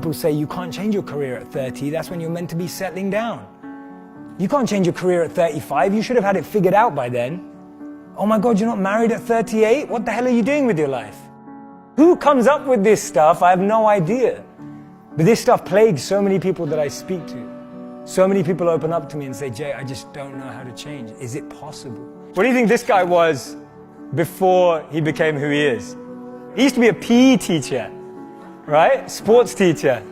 People say you can't change your career at 30, that's when you're meant to be settling down. You can't change your career at 35, you should have had it figured out by then. Oh my God, you're not married at 38? What the hell are you doing with your life? Who comes up with this stuff? I have no idea. But this stuff plagues so many people that I speak to. So many people open up to me and say, Jay, I just don't know how to change. Is it possible? What do you think this guy was before he became who he is? He used to be a PE teacher, right? Sports teacher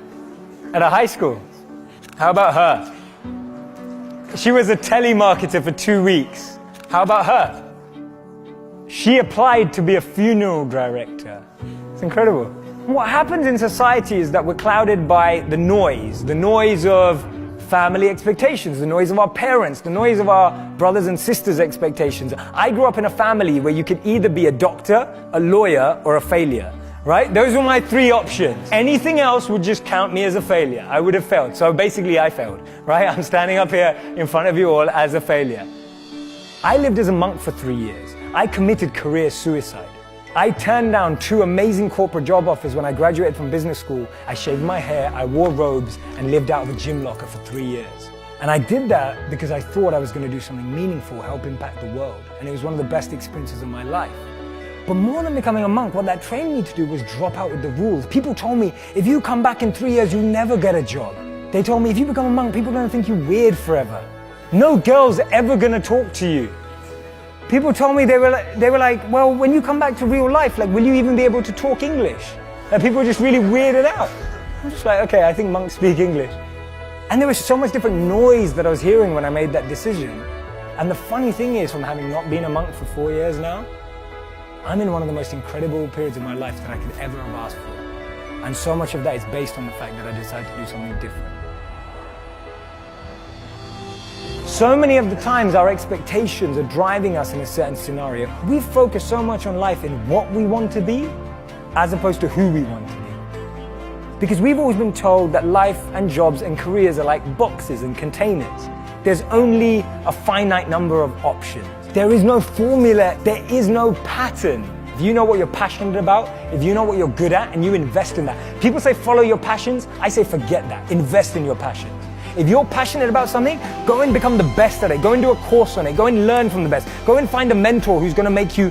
at a high school. How about her? She was a telemarketer for 2 weeks. How about her? She applied to be a funeral director. It's incredible. What happens in society is that we're clouded by the noise of family expectations, the noise of our parents, the noise of our brothers and sisters' expectations. I grew up in a family where you could either be a doctor, a lawyer, or a failure, right? Those were my 3 options. Anything else would just count me as a failure. I would have failed. So basically I failed, right? I'm standing up here in front of you all as a failure. I lived as a monk for 3 years. I committed career suicide. I turned down 2 amazing corporate job offers when I graduated from business school. I shaved my hair, I wore robes, and lived out of a gym locker for 3 years. And I did that because I thought I was going to do something meaningful, help impact the world. And it was one of the best experiences of my life. But more than becoming a monk, what that trained me to do was drop out with the rules. People told me, if you come back in 3 years, you'll never get a job. They told me, if you become a monk, people are going to think you're weird forever. No girl's ever going to talk to you. People told me, they were like, well, when you come back to real life, like, will you even be able to talk English? And people were just really weirded out. I'm just like, okay, I think monks speak English. And there was so much different noise that I was hearing when I made that decision. And the funny thing is, from having not been a monk for 4 years now, I'm in one of the most incredible periods of my life that I could ever have asked for. And so much of that is based on the fact that I decided to do something different. So many of the times our expectations are driving us in a certain scenario. We focus so much on life in what we want to be as opposed to who we want to be. Because we've always been told that life and jobs and careers are like boxes and containers. There's only a finite number of options. There is no formula, there is no pattern. If you know what you're passionate about, if you know what you're good at, and you invest in that. People say follow your passions, I say forget that, invest in your passions. If you're passionate about something, go and become the best at it. Go and do a course on it. Go and learn from the best. Go and find a mentor who's going to make you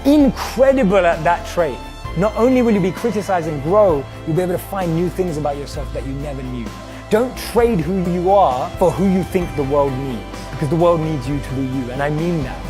incredible at that trait. Not only will you be criticized and grow, you'll be able to find new things about yourself that you never knew. Don't trade who you are for who you think the world needs, because the world needs you to be you, and I mean that.